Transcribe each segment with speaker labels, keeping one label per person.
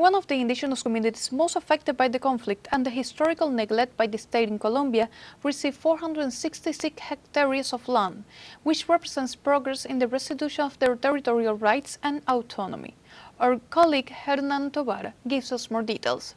Speaker 1: One of the indigenous communities most affected by the conflict and the historical neglect by the state in Colombia received 466 hectares of land, which represents progress in the restitution of their territorial rights and autonomy. Our colleague Hernan Tobar gives us more details.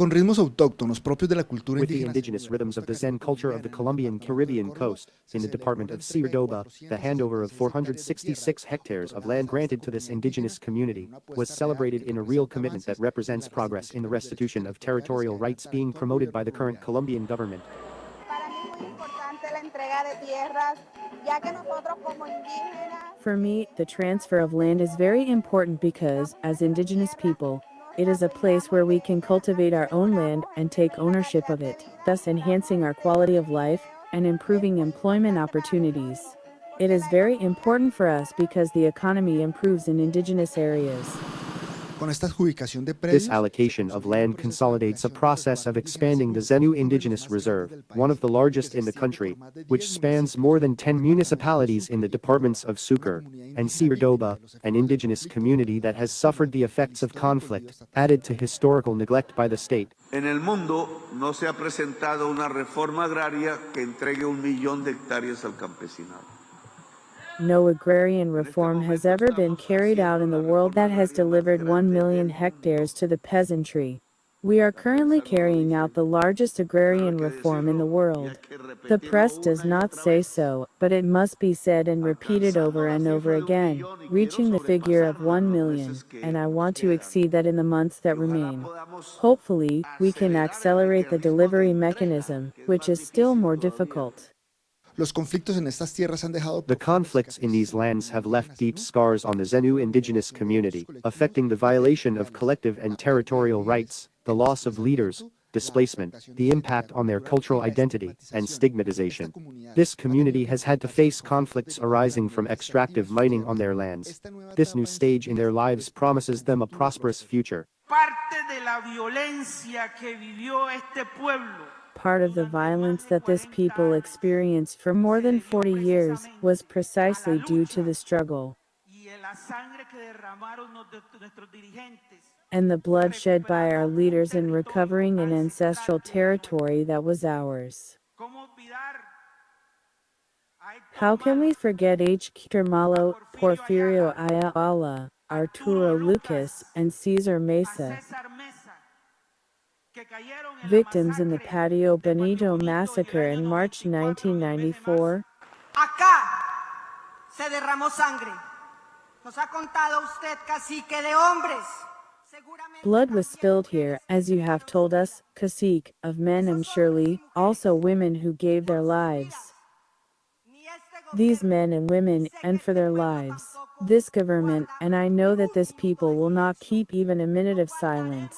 Speaker 2: Con ritmos autóctonos propios de la cultura
Speaker 3: With the
Speaker 2: indígena.
Speaker 3: indigenous rhythms of the Zen culture of the Colombian Caribbean coast, in the department of Cordoba, the handover of 466 hectares of land granted to this indigenous community was celebrated in a real commitment that represents progress in the restitution of territorial rights being promoted by the current Colombian government.
Speaker 4: For me, the transfer of land is very important because, as indigenous people, it is a place where we can cultivate our own land and take ownership of it, thus enhancing our quality of life and improving employment opportunities. It is very important for us because the economy improves in indigenous areas.
Speaker 2: Con esta adjudicación de
Speaker 3: This
Speaker 2: predios,
Speaker 3: allocation of land consolidates a process of expanding the Zenu Indigenous Reserve, one of the largest in the country, which spans more than 10 municipalities in the departments of Sucre and Cordoba, an indigenous community that has suffered the effects of conflict, added to historical neglect by the state.
Speaker 5: En el mundo no se ha presentado una reforma agraria que entregue 1 millón de hectáreas al campesinado.
Speaker 4: No agrarian reform has ever been carried out in the world that has delivered 1 million hectares to the peasantry. We are currently carrying out the largest agrarian reform in the world. The press does not say so, but it must be said and repeated over and over again, reaching the figure of 1 million, and I want to exceed that in the months that remain. Hopefully, we can accelerate the delivery mechanism, which is still more difficult.
Speaker 2: los conflictos en estas tierras han dejado.
Speaker 3: The conflicts in these lands have left deep scars on the Zenu indigenous community, affecting the violation of collective and territorial rights, the loss of leaders, displacement, the impact on their cultural identity, and stigmatization. This community has had to face conflicts arising from extractive mining on their lands. This new stage in their lives promises them a prosperous future.
Speaker 4: Part of the violence that this people experienced for more than 40 years was precisely due to the struggle and the blood shed by our leaders in recovering an ancestral territory that was ours. How can we forget Hector Malo, Porfirio Ayala, Arturo Lucas, and Cesar Mesa, victims in the Patio Benito massacre in March 1994?
Speaker 6: Acá se derramó sangre. Nos ha contado usted, cacique, de hombres.
Speaker 4: Blood was spilled here, as you have told us, cacique, of men and surely, also women who gave their lives. These men and women, and for their lives. This government, and I know that this people will not keep even a minute of silence.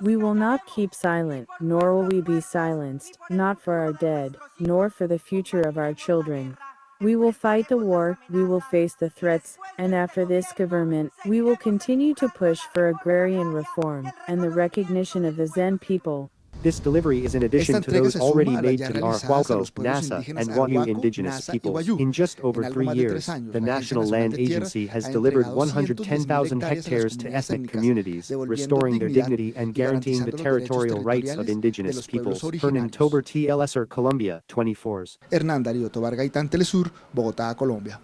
Speaker 4: We will not keep silent, nor will we be silenced, not for our dead, nor for the future of our children. We will fight the war, we will face the threats, and after this government, we will continue to push for agrarian reform and the recognition of the Zen people.
Speaker 3: This delivery is in addition to those already made to the Arhuaco, Nasa, and Wanyu indigenous peoples. In just over 3 years, the National Land Agency has delivered 110,000 hectares to ethnic communities, restoring their dignity and guaranteeing the territorial rights of indigenous peoples. Hernan Tobar, TeleSUR, Colombia, 24s.
Speaker 2: Hernán Darío Tobar Gaitán, TeleSUR, Bogotá, Colombia.